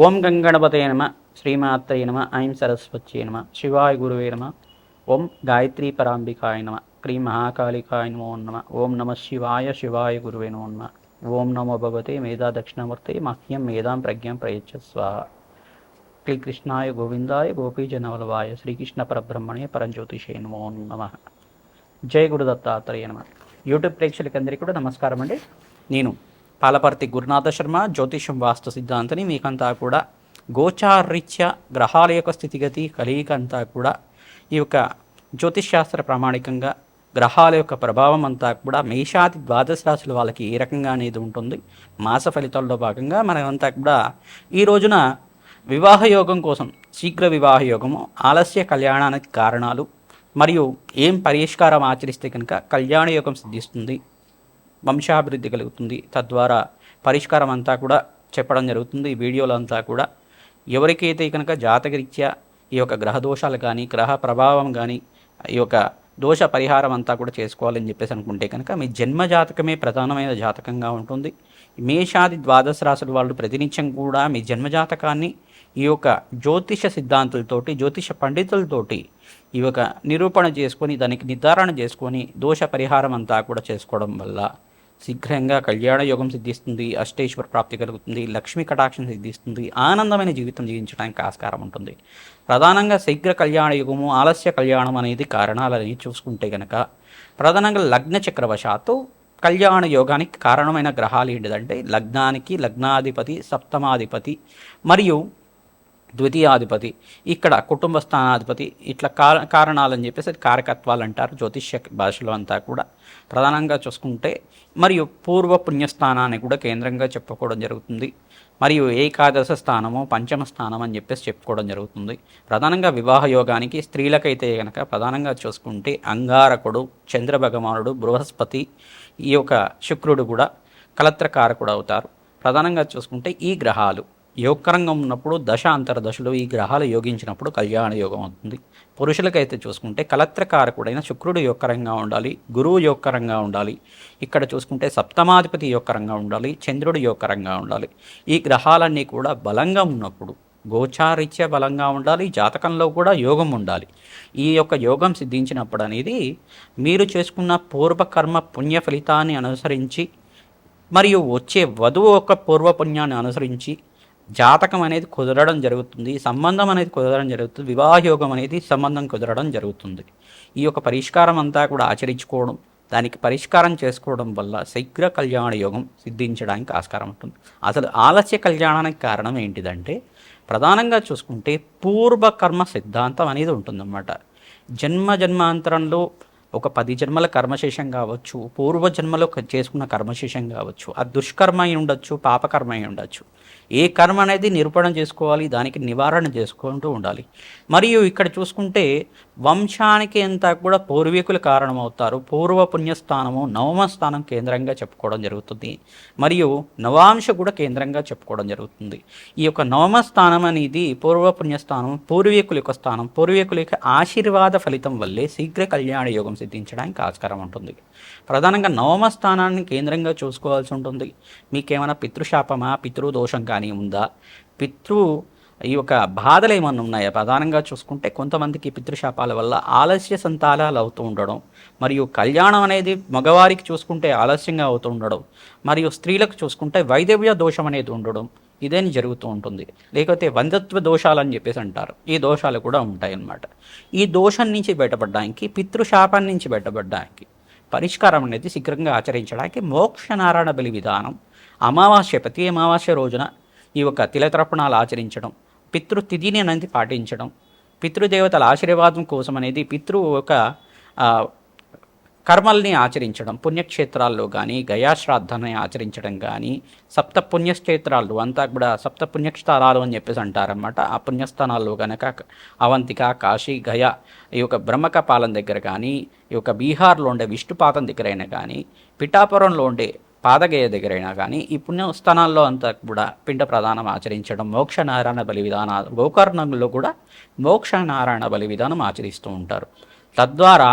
ఓం గంగణపతయ నమ. శ్రీమాత్రే నమ. ఐం సరస్వత్యై నమ. శివాయ గురువే నమ. ఓం గాయత్రీ పరాంబికాయ నమ. క్రీం మహాకాళికాయ నమో నమ. ఓం నమ శివాయ. శివాయ గురువే నమో నమ. ఓం నమో భగవతే మేధా దక్షిణామూర్తే మహ్యం మేధాం ప్రజ్ఞాం ప్రయచ్చ స్వాహ. శ్రీకృష్ణాయ గోవిందాయ గోపీజనవల్లభాయ శ్రీకృష్ణ పరబ్రహ్మణే పరంజ్యోతిషే నమో నమ. జయ గురు దత్తాత్రేయ నమ. యూట్యూబ్ ప్రేక్షకులందరికీ కూడా నమస్కారం అండి. నేను పాలపర్తి గురునాథ శర్మ, జ్యోతిషం వాస్తు సిద్ధాంతని మీకంతా కూడా గోచారీత్య గ్రహాల యొక్క స్థితిగతి కలియికంతా కూడా ఈ యొక్క జ్యోతిష్శాస్త్ర ప్రామాణికంగా గ్రహాల యొక్క ప్రభావం అంతా కూడా మేషాది ద్వాదశ రాశుల వాళ్ళకి ఏ రకంగా అనేది ఉంటుంది. మాస ఫలితాల్లో భాగంగా మనమంతా కూడా ఈ రోజున వివాహ యోగం కోసం, శీఘ్ర వివాహ యోగము, ఆలస్య కళ్యాణానికి కారణాలు మరియు ఏం పరిష్కారం ఆచరిస్తే కనుక కళ్యాణ యోగం సిద్ధిస్తుంది, వంశాభివృద్ధి కలుగుతుంది, తద్వారా పరిష్కారం అంతా కూడా చెప్పడం జరుగుతుంది. ఈ వీడియోలో అంతా కూడా ఎవరికైతే కనుక జాతకరీత్యా ఈ యొక్క గ్రహ దోషాలు కానీ, గ్రహ ప్రభావం కానీ, ఈ యొక్క దోష పరిహారం అంతా కూడా చేసుకోవాలని చెప్పేసి అనుకుంటే కనుక మీ జన్మ జాతకమే ప్రధానమైన జాతకంగా ఉంటుంది. మేషాది ద్వాదశ రాశుల వాళ్ళు ప్రతినిత్యం కూడా మీ జన్మజాతకాన్ని ఈ యొక్క జ్యోతిష సిద్ధాంతులతోటి, జ్యోతిష పండితులతోటి ఈ యొక్క నిరూపణ చేసుకొని, దానికి నిర్ధారణ చేసుకొని దోష పరిహారం అంతా కూడా చేసుకోవడం వల్ల శీఘ్రంగా కళ్యాణ యోగం సిద్ధిస్తుంది, అష్టేశ్వర ప్రాప్తి కలుగుతుంది, లక్ష్మీ కటాక్షం సిద్ధిస్తుంది, ఆనందమైన జీవితం జీవించడానికి ఆస్కారం ఉంటుంది. ప్రధానంగా శీఘ్ర కళ్యాణ యుగము, ఆలస్య కళ్యాణం అనేది కారణాలని చూసుకుంటే కనుక ప్రధానంగా లగ్న చక్రవశాత్తు కళ్యాణ యోగానికి కారణమైన గ్రహాలు ఏంటిదంటే లగ్నానికి లగ్నాధిపతి, సప్తమాధిపతి మరియు ద్వితీయాధిపతి, ఇక్కడ కుటుంబ స్థానాధిపతి, ఇట్లా కారణాలని చెప్పేసి కారకత్వాలు అంటారు జ్యోతిష్య భాషలో అంతా కూడా. ప్రధానంగా చూసుకుంటే మరియు పూర్వ పుణ్యస్థానాన్ని కూడా కేంద్రంగా చెప్పుకోవడం జరుగుతుంది. మరియు ఏకాదశ స్థానము, పంచమ స్థానం అని చెప్పేసి చెప్పుకోవడం జరుగుతుంది. ప్రధానంగా వివాహ యోగానికి స్త్రీలకైతే కనుక ప్రధానంగా చూసుకుంటే అంగారకుడు, చంద్ర భగవానుడు, బృహస్పతి, ఈ యొక్క శుక్రుడు కూడా కలత్రకారకుడు అవుతారు. ప్రధానంగా చూసుకుంటే ఈ గ్రహాలు యోగకరంగా ఉన్నప్పుడు దశ అంతర్దశలు ఈ గ్రహాలు యోగించినప్పుడు కళ్యాణ యోగం అవుతుంది. పురుషులకైతే చూసుకుంటే కలత్రకారకుడైన శుక్రుడు యోగకరంగా ఉండాలి, గురువు యోగకరంగా ఉండాలి, ఇక్కడ చూసుకుంటే సప్తమాధిపతి యోగకరంగా ఉండాలి, చంద్రుడు యోగకరంగా ఉండాలి. ఈ గ్రహాలన్నీ కూడా బలంగా ఉన్నప్పుడు, గోచారీత్య బలంగా ఉండాలి, జాతకంలో కూడా యోగం ఉండాలి. ఈ యొక్క యోగం సిద్ధించినప్పుడు అనేది మీరు చేసుకున్న పూర్వకర్మ పుణ్య ఫలితాన్ని అనుసరించి మరియు వచ్చే వధువు యొక్క పూర్వపుణ్యాన్ని అనుసరించి జాతకం అనేది కుదరడం జరుగుతుంది, సంబంధం అనేది కుదరడం జరుగుతుంది, వివాహయోగం అనేది సంబంధం కుదరడం జరుగుతుంది. ఈ యొక్క పరిష్కారం అంతా కూడా ఆచరించుకోవడం, దానికి పరిష్కారం చేసుకోవడం వల్ల శీఘ్ర కళ్యాణ యోగం సిద్ధించడానికి ఆస్కారం ఉంటుంది. అసలు ఆలస్య కళ్యాణానికి కారణం ఏంటిదంటే ప్రధానంగా చూసుకుంటే పూర్వకర్మ సిద్ధాంతం అనేది ఉంటుందన్నమాట. జన్మాంతరంలో ఒక 10 జన్మల కర్మశేషం కావచ్చు, పూర్వజన్మలో చేసుకున్న కర్మశేషం కావచ్చు, అది దుష్కర్మ అయి ఉండొచ్చు, పాపకర్మ అయి ఉండొచ్చు. ఏ కర్మ అనేది నిరూపణ చేసుకోవాలి, దానికి నివారణ చేసుకుంటూ ఉండాలి. మరియు ఇక్కడ చూసుకుంటే వంశానికి అంతా కూడా పూర్వీకులు కారణమవుతారు. పూర్వ పుణ్యస్థానము నవమ స్థానం కేంద్రంగా చెప్పుకోవడం జరుగుతుంది, మరియు నవాంశ కూడా కేంద్రంగా చెప్పుకోవడం జరుగుతుంది. ఈ యొక్క నవమ స్థానం అనేది పూర్వ పుణ్యస్థానం, పూర్వీకుల యొక్క స్థానం. పూర్వీకుల యొక్క ఆశీర్వాద ఫలితం వల్లే శీఘ్ర కళ్యాణ యోగం సిద్ధించడానికి ఆస్కారం ఉంటుంది. ప్రధానంగా నవమ స్థానాన్ని కేంద్రంగా చూసుకోవాల్సి ఉంటుంది. మీకేమైనా పితృశాపమా, పితృదోషం కానీ ఉందా, ఈ యొక్క బాధలు ఏమన్నా ఉన్నాయా? ప్రధానంగా చూసుకుంటే కొంతమందికి పితృశాపాల వల్ల ఆలస్య సంతానాలు అవుతూ ఉండడం, మరియు కళ్యాణం అనేది మగవారికి చూసుకుంటే ఆలస్యంగా అవుతూ ఉండడం, మరియు స్త్రీలకు చూసుకుంటే వైదవ్య దోషం అనేది ఉండడం, ఇదేని జరుగుతూ ఉంటుంది. లేకపోతే వందత్వ దోషాలని చెప్పేసి అంటారు, ఈ దోషాలు కూడా ఉంటాయి అన్నమాట. ఈ దోషం నుంచి బయటపడడానికి, పితృశాపం నుంచి బయటపడడానికి పరిష్కారం అనేది శీఘ్రంగా ఆచరించడానికి మోక్షనారాయణ బలి విధానం, అమావాస్య, ప్రతి అమావాస్య రోజున ఈ యొక్క తిలతర్పణాలు ఆచరించడం, పితృతిథిని అనేది పాటించడం, పితృదేవతల ఆశీర్వాదం కోసం అనేది యొక్క కర్మల్ని ఆచరించడం, పుణ్యక్షేత్రాల్లో కానీ గయాశ్రాద్ధాన్ని ఆచరించడం కానీ, సప్త పుణ్యక్షేత్రాలు అంతా కూడా సప్త పుణ్యస్థానాలు అని చెప్పేసి అంటారన్నమాట. ఆ పుణ్యస్థానాల్లో కనుక అవంతిక, కాశీ, గయ, ఈ యొక్క బ్రహ్మకపాలం దగ్గర కానీ, ఈ యొక్క బీహార్లో ఉండే విష్ణుపాతం దగ్గరైనా కానీ, పిఠాపురంలో ఉండే పాదగయ దగ్గరైనా కానీ ఈ పుణ్యస్థానాల్లో అంతా కూడా పిండ ప్రదానం ఆచరించడం, మోక్షనారాయణ బలి విధానాలు, గోకర్ణంలో కూడా మోక్షనారాయణ బలి విధానం ఆచరిస్తూ ఉంటారు. తద్వారా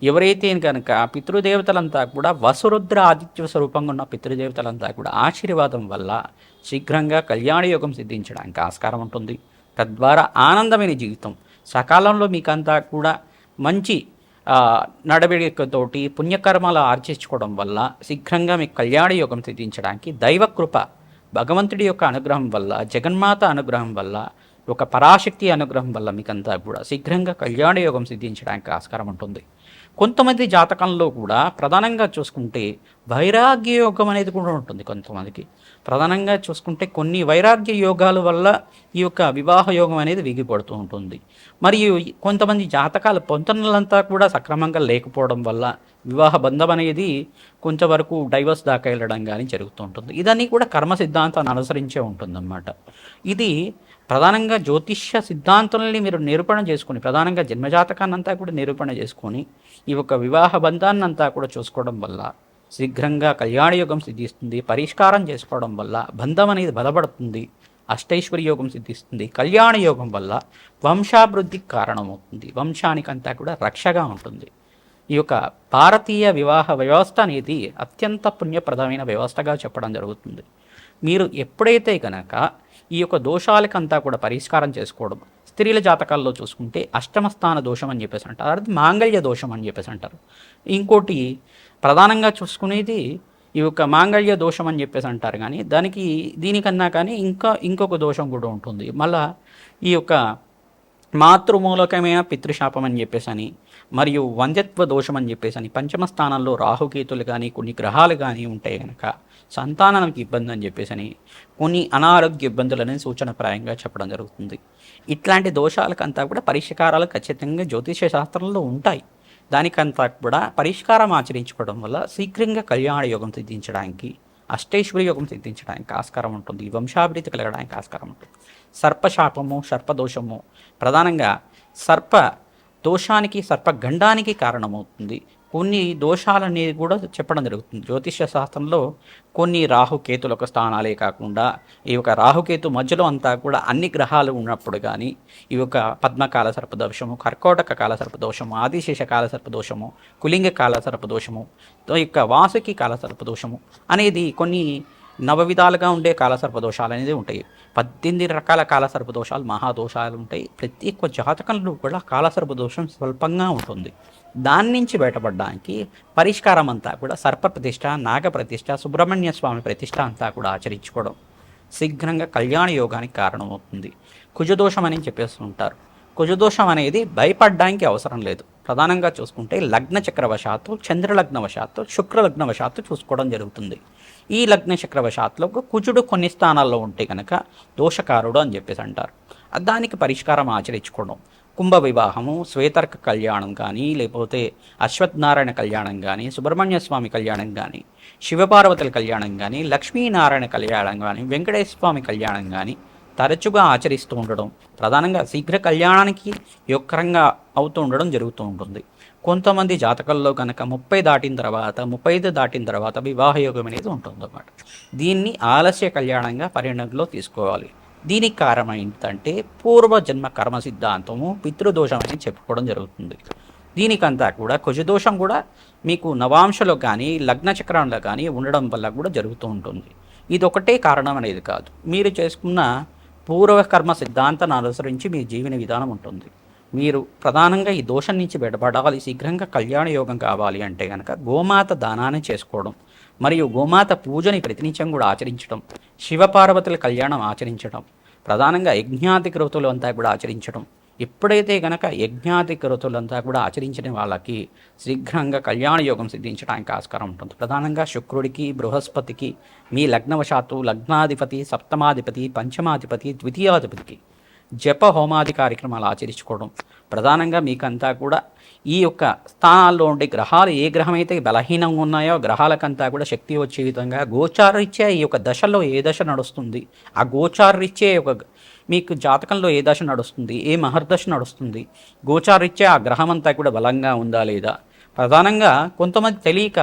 ఎవరైతే కనుక పితృదేవతలంతా కూడా వసురుద్ర ఆదిత్య స్వరూపంగా ఉన్న పితృదేవతలంతా కూడా ఆశీర్వాదం వల్ల శీఘ్రంగా కళ్యాణ యోగం సిద్ధించడానికి ఆస్కారం ఉంటుంది. తద్వారా ఆనందమైన జీవితం సకాలంలో మీకంతా కూడా మంచి నడవడికతోటి పుణ్యకర్మలు ఆర్జించుకోవడం వల్ల శీఘ్రంగా మీకు కళ్యాణ యోగం సిద్ధించడానికి దైవకృప భగవంతుడి యొక్క అనుగ్రహం వల్ల, జగన్మాత అనుగ్రహం వల్ల, ఒక పరాశక్తి అనుగ్రహం వల్ల మీకంతా కూడా శీఘ్రంగా కళ్యాణ యోగం సిద్ధించడానికి ఆస్కారం ఉంటుంది. కొంతమంది జాతకంలో కూడా ప్రధానంగా చూసుకుంటే వైరాగ్య యోగం అనేది కూడా ఉంటుంది. కొంతమందికి ప్రధానంగా చూసుకుంటే కొన్ని వైరాగ్య యోగాల వల్ల ఈ యొక్క వివాహ యోగం అనేది విగిపడుతూ ఉంటుంది. మరియు కొంతమంది జాతకాల పొంతనలంతా కూడా సక్రమంగా లేకపోవడం వల్ల వివాహ బంధం అనేది కొంతవరకు డైవర్స్ దాకా వెళ్ళడం కానీ జరుగుతూ ఉంటుంది. ఇదన్నీ కూడా కర్మ సిద్ధాంతాన్ని అనుసరించే ఉంటుందన్నమాట. ఇది ప్రధానంగా జ్యోతిష్య సిద్ధాంతాలని మీరు నిరూపణ చేసుకొని, ప్రధానంగా జన్మజాతకాన్ని అంతా కూడా నిరూపణ చేసుకొని ఈ యొక్క వివాహ బంధాన్ని అంతా కూడా చూసుకోవడం వల్ల శీఘ్రంగా కళ్యాణ యోగం సిద్ధిస్తుంది. పరిష్కారం చేసుకోవడం వల్ల బంధం అనేది బలపడుతుంది. అష్టైశ్వర్య యోగం సిద్ధిస్తుంది. కళ్యాణ యోగం వల్ల వంశాభివృద్ధికి కారణమవుతుంది. వంశానికంతా కూడా రక్షగా ఉంటుంది. ఈ యొక్క భారతీయ వివాహ వ్యవస్థ అనేది అత్యంత పుణ్యప్రదమైన వ్యవస్థగా చెప్పడం జరుగుతుంది. మీరు ఎప్పుడైతే కనుక ఈ యొక్క దోషాలకంతా కూడా పరిష్కారం చేసుకోవడం, స్త్రీల జాతకాల్లో చూసుకుంటే అష్టమ స్థాన దోషం అని చెప్పేసి అంటారు, అది మాంగళ్య దోషం అని చెప్పేసి అంటారు. ఇంకోటి ప్రధానంగా చూసుకునేది ఈ యొక్క మాంగళ్య దోషం అని చెప్పేసి అంటారు. కానీ దీనికన్నా కానీ ఇంకొక దోషం కూడా ఉంటుంది. మళ్ళా ఈ యొక్క మాతృమూలకమైన పితృశాపం అని చెప్పేసి అని, మరియు వంద్యత్వ దోషం అని చెప్పేసి అని, పంచమ స్థానంలో రాహుకేతులు కానీ కొన్ని గ్రహాలు కానీ ఉంటాయి కనుక సంతానానికి ఇబ్బంది అని చెప్పేసి అని, కొన్ని అనారోగ్య ఇబ్బందులని సూచనప్రాయంగా చెప్పడం జరుగుతుంది. ఇట్లాంటి దోషాలకంతా కూడా పరిష్కారాలు ఖచ్చితంగా జ్యోతిష శాస్త్రంలో ఉంటాయి. దానికంతా కూడా పరిష్కారం ఆచరించుకోవడం వల్ల శీఘ్రంగా కళ్యాణ యోగం సిద్ధించడానికి, అష్టైశ్వర్య యోగం సిద్ధించడానికి ఆస్కారం ఉంటుంది. వంశాభివృద్ధి కలగడానికి ఆస్కారం ఉంటుంది. సర్పశాపము, సర్పదోషము ప్రధానంగా సర్ప దోషానికి, సర్పగండానికి కారణమవుతుంది. కొన్ని దోషాలనేది కూడా చెప్పడం జరుగుతుంది. జ్యోతిష్య శాస్త్రంలో కొన్ని రాహుకేతులకు స్థానాలే కాకుండా ఈ యొక్క రాహుకేతు మధ్యలో అంతా కూడా అన్ని గ్రహాలు ఉన్నప్పుడు కానీ ఈ యొక్క పద్మకాల సర్పదోషము, కర్కోటక కాల సర్పదోషము, ఆదిశేష కాల సర్పదోషము, కులింగ కాల సర్పదోషము, ఈ యొక్క వాసుకి కాల సర్పదోషము అనేది కొన్ని నవవిధాలుగా ఉండే కాలసర్పదోషాలు అనేది ఉంటాయి. 18 రకాల కాలసర్పదోషాలు, మహాదోషాలు ఉంటాయి. ప్రతి ఒక్క జాతకంలో కూడా కాలసర్పదోషం స్వల్పంగా ఉంటుంది. దాని నుంచి బయటపడడానికి పరిష్కారం అంతా కూడా సర్ప ప్రతిష్ట, నాగ ప్రతిష్ట, సుబ్రహ్మణ్య స్వామి ప్రతిష్ట అంతా కూడా ఆచరించుకోవడం శీఘ్రంగా కళ్యాణ యోగానికి కారణమవుతుంది. కుజదోషం అని చెప్పేసి ఉంటారు. కుజదోషం అనేది భయపడడానికి అవసరం లేదు. ప్రధానంగా చూసుకుంటే లగ్న చక్రవశాత్తు, చంద్రలగ్నవశాత్తు, శుక్రలగ్నవశాత్తు చూసుకోవడం జరుగుతుంది. ఈ లగ్న చక్రవశాత్తులో కుజుడు కొన్ని స్థానాల్లో ఉంటే కనుక దోషకారుడు అని చెప్పేసి అంటారు. దానికి పరిష్కారం ఆచరించుకోవడం, కుంభ వివాహము, శ్వేతర్క కళ్యాణం కానీ, లేకపోతే అశ్వత్థనారాయణ కళ్యాణం కానీ, సుబ్రహ్మణ్య స్వామి కళ్యాణం కానీ, శివపార్వతుల కళ్యాణం కానీ, లక్ష్మీనారాయణ కళ్యాణం కానీ, వెంకటేశ్వర స్వామి కళ్యాణం కానీ తరచుగా ఆచరిస్తూ ఉండడం ప్రధానంగా శీఘ్ర కళ్యాణానికి యోగకరంగా అవుతూ ఉండడం జరుగుతూ ఉంటుంది. కొంతమంది జాతకాల్లో కనుక 30 దాటిన తర్వాత, 35 దాటిన తర్వాత వివాహ యోగం అనేది ఉంటుందన్నమాట. దీన్ని ఆలస్య కళ్యాణంగా పరిగణనలో తీసుకోవాలి. దీనికి కారణం ఏంటంటే పూర్వజన్మ కర్మ సిద్ధాంతము, పితృదోషం అని చెప్పుకోవడం జరుగుతుంది. దీనికంతా కూడా కుజదోషం కూడా మీకు నవాంశలో కానీ, లగ్న చక్రంలో కానీ ఉండడం వల్ల కూడా జరుగుతూ ఉంటుంది. ఇది ఒకటే కారణం అనేది కాదు. మీరు చేసుకున్న పూర్వకర్మ సిద్ధాంతాన్ని అనుసరించి మీ జీవన విధానం ఉంటుంది. మీరు ప్రధానంగా ఈ దోషం నుంచి బయటపడాలి, శీఘ్రంగా కళ్యాణ యోగం కావాలి అంటే కనుక గోమాత దానాన్ని చేసుకోవడం, మరియు గోమాత పూజని ప్రతినిత్యం కూడా ఆచరించడం, శివపార్వతుల కళ్యాణం ఆచరించడం, ప్రధానంగా యజ్ఞాతి క్రతులు అంతా కూడా ఆచరించడం. ఎప్పుడైతే కనుక యజ్ఞాతి క్రతులంతా కూడా ఆచరించిన వాళ్ళకి శీఘ్రంగా కళ్యాణ యోగం సిద్ధించడానికి ఆస్కారం ఉంటుంది. ప్రధానంగా శుక్రుడికి, బృహస్పతికి, మీ లగ్నవశాత్తు లగ్నాధిపతి, సప్తమాధిపతి, పంచమాధిపతి, ద్వితీయాధిపతికి జప హోమాది కార్యక్రమాలు ఆచరించుకోవడం, ప్రధానంగా మీకంతా కూడా ఈ యొక్క స్థానాల్లో ఉండే గ్రహాలు ఏ గ్రహం అయితే బలహీనంగా ఉన్నాయో గ్రహాలకంతా కూడా శక్తి వచ్చే విధంగా గోచారరీత్యా ఈ యొక్క దశలో ఏ దశ నడుస్తుంది, ఆ గోచారరీత్యే ఒక మీకు జాతకంలో ఏ దశ నడుస్తుంది, ఏ మహర్దశ నడుస్తుంది, గోచారరీత్యా ఆ గ్రహం అంతా కూడా బలంగా ఉందా లేదా. ప్రధానంగా కొంతమంది తెలియక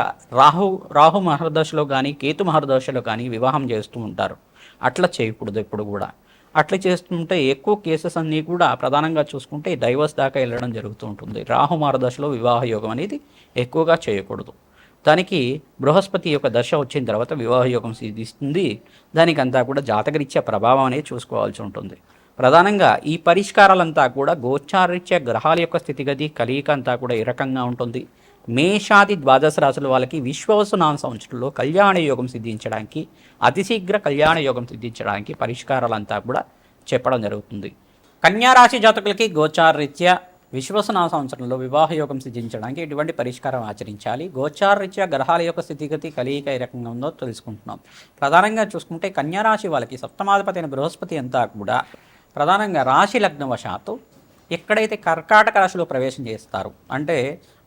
రాహు మహర్దశలో కానీ, కేతు మహర్దశలో కానీ వివాహం చేస్తూ ఉంటారు. అట్లా చేయకూడదు ఎప్పుడు కూడా. అట్లా చేస్తుంటే ఎక్కువ కేసెస్ అన్నీ కూడా ప్రధానంగా చూసుకుంటే డైవర్స్ దాకా వెళ్ళడం జరుగుతూ ఉంటుంది. రాహు మార్గదశలో వివాహ యోగం అనేది ఎక్కువగా చేయకూడదు. దానికి బృహస్పతి యొక్క దశ వచ్చిన తర్వాత వివాహ యోగం సిద్ధిస్తుంది. దానికంతా కూడా జాతకరీత్యా ప్రభావం అనేది చూసుకోవాల్సి ఉంటుంది. ప్రధానంగా ఈ పరిష్కారాలంతా కూడా గోచారరీత్యా గ్రహాల యొక్క స్థితిగతి కలయిక అంతా కూడా ఈ రకంగా ఉంటుంది. మేషాది ద్వాదశ రాశుల వాళ్ళకి విశ్వవసునామ సంవత్సరంలో కళ్యాణ యోగం సిద్ధించడానికి, అతిశీఘ్ర కళ్యాణ యోగం సిద్ధించడానికి పరిష్కారాలంతా కూడా చెప్పడం జరుగుతుంది. కన్యారాశి జాతకులకి గోచారరీత్యా విశ్వసనామ సంవత్సరంలో వివాహ యోగం సిద్ధించడానికి ఎటువంటి పరిష్కారం ఆచరించాలి, గోచారరీత్యా గ్రహాల యొక్క స్థితిగతి కలయిక ఏ రకంగా ఉందో తెలుసుకుంటున్నాం. ప్రధానంగా చూసుకుంటే కన్యారాశి వాళ్ళకి సప్తమాధిపతి అయిన బృహస్పతి అంతా కూడా ప్రధానంగా రాశి లగ్నవశాత్తు ఎక్కడైతే కర్కాటక రాశిలో ప్రవేశం చేస్తారు, అంటే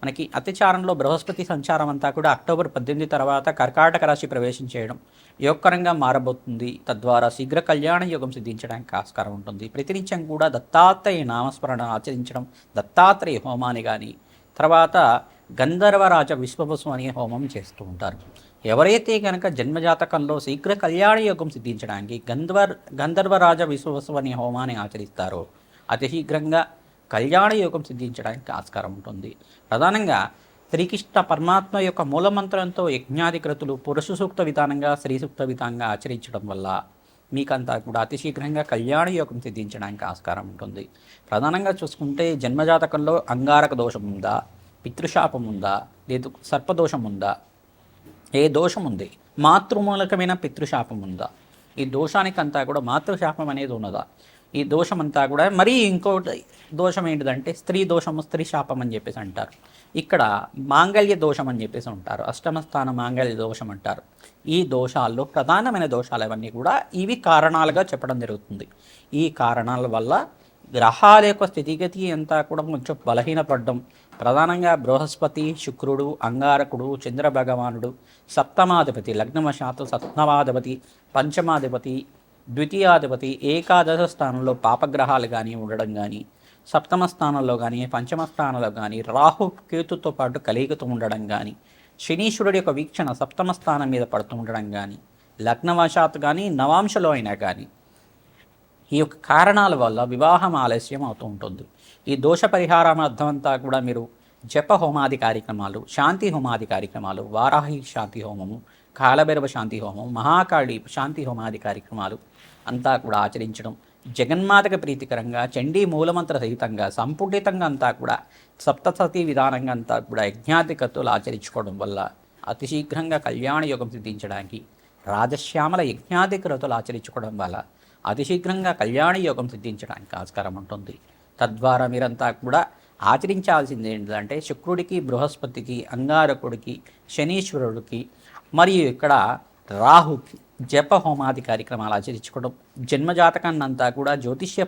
మనకి అతిచారంలో బృహస్పతి సంచారం అంతా కూడా అక్టోబర్ 18 తర్వాత కర్కాటక రాశి ప్రవేశం చేయడం యోగకరంగా మారబోతుంది. తద్వారా శీఘ్ర కళ్యాణ యోగం సిద్ధించడానికి ఆస్కారం ఉంటుంది. ప్రతినిత్యం కూడా దత్తాత్రేయ నామస్మరణ ఆచరించడం, దత్తాత్రేయ హోమాన్ని కానీ, తర్వాత గంధర్వరాజ విశ్వవసు అనే హోమం చేస్తూ ఉంటారు. ఎవరైతే కనుక జన్మజాతకంలో శీఘ్ర కళ్యాణ యోగం సిద్ధించడానికి గంధర్వరాజ విశ్వవసు అనే హోమాన్ని ఆచరిస్తారో అతి శీఘ్రంగా కళ్యాణ యోగం సిద్ధించడానికి ఆస్కారం ఉంటుంది. ప్రధానంగా శ్రీకృష్ణ పరమాత్మ యొక్క మూలమంత్రంతో యజ్ఞాధికృతులు పురుష సూక్త విధానంగా స్త్రీ సూక్త విధానంగా ఆచరించడం వల్ల మీకంతా కూడా అతి శీఘ్రంగా కళ్యాణ యోగం సిద్ధించడానికి ఆస్కారం ఉంటుంది. ప్రధానంగా చూసుకుంటే జన్మజాతకంలో అంగారక దోషం ఉందా, పితృశాపం ఉందా, లేదు సర్పదోషం ఉందా, ఏ దోషం ఉంది, మాతృమూలకమైన పితృశాపం ఉందా, ఈ దోషానికంతా కూడా మాతృశాపం అనేది ఉన్నదా, ఈ దోషం అంతా కూడా మరీ ఇంకోటి దోషం ఏంటిదంటే స్త్రీ దోషము, స్త్రీ శాపం అని చెప్పేసి అంటారు. ఇక్కడ మాంగళ్య దోషం అని చెప్పేసి ఉంటారు, అష్టమ స్థాన మాంగళ్య దోషం అంటారు. ఈ దోషాల్లో ప్రధానమైన దోషాలు అవన్నీ కూడా ఇవి కారణాలుగా చెప్పడం జరుగుతుంది. ఈ కారణాల వల్ల గ్రహాల యొక్క స్థితిగతి అంతా కూడా కొంచెం బలహీనపడడం, ప్రధానంగా బృహస్పతి, శుక్రుడు, అంగారకుడు, చంద్ర భగవానుడు, సప్తమాధిపతి లగ్నవశాత్తు సప్తమాధిపతి, పంచమాధిపతి, ద్వితీయాధిపతి ఏకాదశ స్థానంలో పాపగ్రహాలు కానీ ఉండడం కానీ, సప్తమ స్థానంలో కానీ పంచమ స్థానంలో కానీ రాహు కేతుతో పాటు కలయికతో ఉండడం కానీ, శనీశ్వరుడి యొక్క వీక్షణ సప్తమ స్థానం మీద పడుతూ ఉండడం కానీ, లగ్నవశాత్తు కానీ నవాంశలో అయినా కానీ ఈ యొక్క కారణాల వల్ల వివాహం ఆలస్యం అవుతూ ఉంటుంది. ఈ దోష పరిహారం అర్థమంతా కూడా మీరు జప హోమాది కార్యక్రమాలు, శాంతి హోమాది కార్యక్రమాలు, వారాహి శాంతి హోమము, కాలభైరవ శాంతి హోమం, మహాకాళి శాంతి హోమాది కార్యక్రమాలు అంతా కూడా ఆచరించడం, జగన్మాతకు ప్రీతికరంగా చండీ మూలమంత్ర సహితంగా సంపుటితంగా అంతా కూడా సప్తసతి విధానంగా అంతా కూడా యజ్ఞాధికత్తులు ఆచరించుకోవడం వల్ల అతి శీఘ్రంగా కళ్యాణ యోగం సిద్ధించడానికి, రాజశ్యామల యజ్ఞాధికృతులు ఆచరించుకోవడం వల్ల అతి శీఘ్రంగా కళ్యాణ యోగం సిద్ధించడానికి ఆస్కారం ఉంటుంది. తద్వారా మీరంతా కూడా ఆచరించాల్సింది ఏంటంటే శుక్రుడికి, బృహస్పతికి, అంగారకుడికి, శనీశ్వరుడికి మరియు ఇక్కడ రాహుకి జప హోమాది కార్యక్రమాలు ఆచరించుకోవడం, జన్మజాతకాన్ని అంతా కూడా జ్యోతిష్య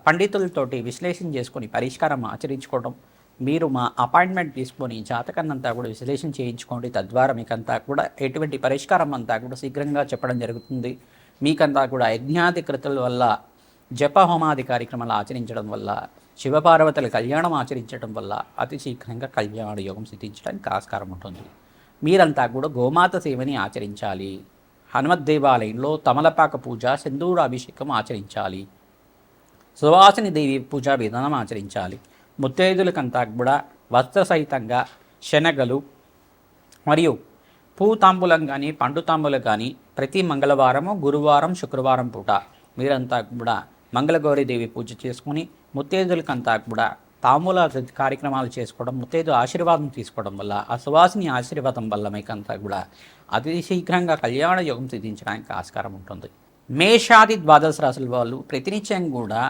పండితులతోటి విశ్లేషణ చేసుకొని పరిష్కారం ఆచరించుకోవడం. మీరు మా అపాయింట్మెంట్ తీసుకొని జాతకాన్ని అంతా కూడా విశ్లేషణ చేయించుకోండి. తద్వారా మీకంతా కూడా ఎటువంటి పరిష్కారం అంతా కూడా శీఘ్రంగా చెప్పడం జరుగుతుంది. మీకంతా కూడా యజ్ఞాధికృతుల వల్ల జప హోమాది కార్యక్రమాలు ఆచరించడం వల్ల, శివపార్వతుల కళ్యాణం ఆచరించడం వల్ల అతి శీఘ్రంగా కళ్యాణ యోగం సిద్ధించడానికి ఆస్కారం ఉంటుంది. మీరంతా కూడా గోమాత సేవని ఆచరించాలి. హనుమత్ దేవాలయంలో తమలపాక పూజ, సింధూర అభిషేకం ఆచరించాలి. సువాసిని దేవి పూజా విధానం ఆచరించాలి. ముత్తైదులకంతా కూడా వస్త్ర సహితంగా శనగలు మరియు పూ తాంబూలం కానీ పండు తాంబూలం కానీ ప్రతి మంగళవారము, గురువారం, శుక్రవారం పూట మీరంతా కూడా మంగళగౌరీదేవి పూజ చేసుకుని ముత్తైదులకంతా కూడా తాంబూల కార్యక్రమాలు చేసుకోవడం, ముత్తైదు ఆశీర్వాదం తీసుకోవడం వల్ల, ఆ సువాసిని ఆశీర్వాదం వల్ల మీకంతా కూడా అతి శీఘ్రంగా కళ్యాణ యోగం సిద్ధించడానికి ఆస్కారం ఉంటుంది. మేషాది ద్వాదశ రాశుల వాళ్ళు ప్రతినిత్యం కూడా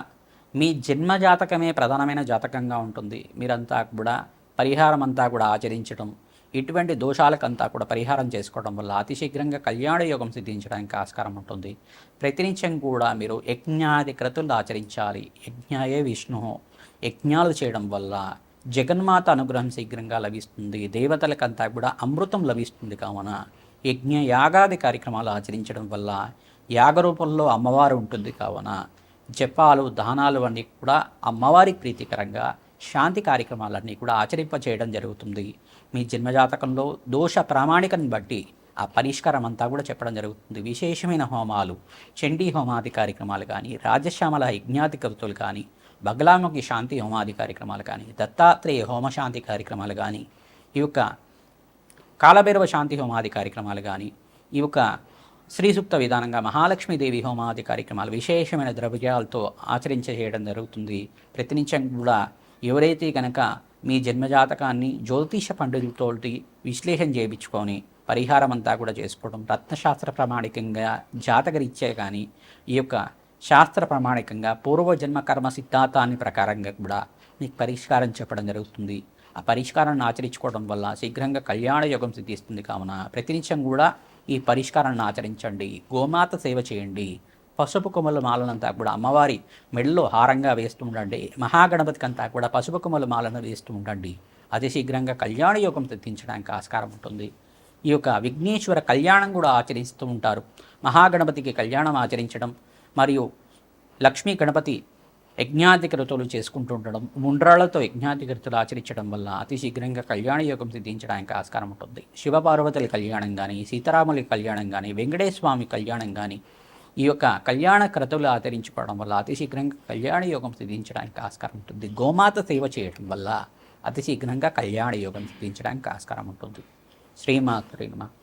మీ జన్మ జాతకమే ప్రధానమైన జాతకంగా ఉంటుంది. మీరంతా కూడా పరిహారం అంతా కూడా ఆచరించడం, ఇటువంటి దోషాలకంతా కూడా పరిహారం చేసుకోవడం వల్ల అతి శీఘ్రంగా కళ్యాణ యోగం సిద్ధించడానికి ఆస్కారం ఉంటుంది. ప్రతినిత్యం కూడా మీరు యజ్ఞాది క్రతులు ఆచరించాలి. యజ్ఞాయే విష్ణు, యజ్ఞాలు చేయడం వల్ల జగన్మాత అనుగ్రహం శీఘ్రంగా లభిస్తుంది. దేవతలకంతా కూడా అమృతం లభిస్తుంది. కావున యజ్ఞ యాగాది కార్యక్రమాలు ఆచరించడం వల్ల యాగ రూపంలో అమ్మవారు ఉంటుంది. కావున జపాలు, దానాలు అన్నీ కూడా అమ్మవారికి ప్రీతికరంగా శాంతి కార్యక్రమాలన్నీ కూడా ఆచరింప చేయడం జరుగుతుంది. మీ జన్మజాతకంలో దోష ప్రామాణికను బట్టి ఆ పరిష్కారం అంతా కూడా చెప్పడం జరుగుతుంది. విశేషమైన హోమాలు, చండీ హోమాది కార్యక్రమాలు కానీ, రాజశ్యామల యజ్ఞాతి కృతులు కానీ, బగలాముఖి శాంతి హోమాది కార్యక్రమాలు కానీ, దత్తాత్రేయ హోమశాంతి కార్యక్రమాలు కానీ, ఈ యొక్క కాలభైరవ శాంతి హోమాది కార్యక్రమాలు కానీ, ఈ యొక్క శ్రీ సూక్త విధానంగా మహాలక్ష్మీదేవి హోమాది కార్యక్రమాలు విశేషమైన ద్రవ్యాలతో చేయడం జరుగుతుంది. ప్రతినిత్యం కూడా ఎవరైతే కనుక మీ జన్మజాతకాన్ని జ్యోతిష పండితులతోటి విశ్లేషణ చేయించుకొని పరిహారం అంతా కూడా చేసుకోవడం, రత్నశాస్త్ర ప్రామాణికంగా జాతకరీత్యా కానీ ఈ యొక్క శాస్త్ర ప్రామాణికంగా పూర్వజన్మ కర్మ సిద్ధాంతాన్ని ప్రకారంగా కూడా మీకు పరిష్కారం చెప్పడం జరుగుతుంది. ఆ పరిష్కారాన్ని ఆచరించుకోవడం వల్ల శీఘ్రంగా కళ్యాణ యోగం సిద్ధిస్తుంది. కావున ప్రతినిత్యం కూడా ఈ పరిష్కారాన్ని ఆచరించండి. గోమాత సేవ చేయండి. పసుపు కొమ్మల మాలనంతా కూడా అమ్మవారి మెడలో హారంగా వేస్తూ ఉండండి. మహాగణపతికి అంతా కూడా పసుపు కొమ్మల మాలను వేస్తూ ఉండండి. అతి శీఘ్రంగా కళ్యాణ యోగం సిద్ధించడానికి ఆస్కారం ఉంటుంది. ఈ యొక్క విఘ్నేశ్వర కళ్యాణం కూడా ఆచరిస్తూ ఉంటారు. మహాగణపతికి కళ్యాణం ఆచరించడం మరియు లక్ష్మీ గణపతి యజ్ఞాధికృతులు చేసుకుంటూ ఉండడం, ముండ్రాళ్లతో యజ్ఞాధికృతులు ఆచరించడం వల్ల అతి శీఘ్రంగా కళ్యాణ యోగం సిద్ధించడానికి ఆస్కారం ఉంటుంది. శివపార్వతుల కళ్యాణం కానీ, సీతారాముల కళ్యాణం కానీ, వెంకటేశ్వర స్వామి కళ్యాణం కానీ ఈ యొక్క కళ్యాణ క్రతువులు ఆచరించుకోవడం వల్ల అతి శీఘ్రంగా కళ్యాణ యోగం సిద్ధించడానికి ఆస్కారం ఉంటుంది. గోమాత సేవ చేయడం వల్ల అతి శీఘ్రంగా కళ్యాణ యోగం సిద్ధించడానికి ఆస్కారం ఉంటుంది. శ్రీమాత్రే నమః.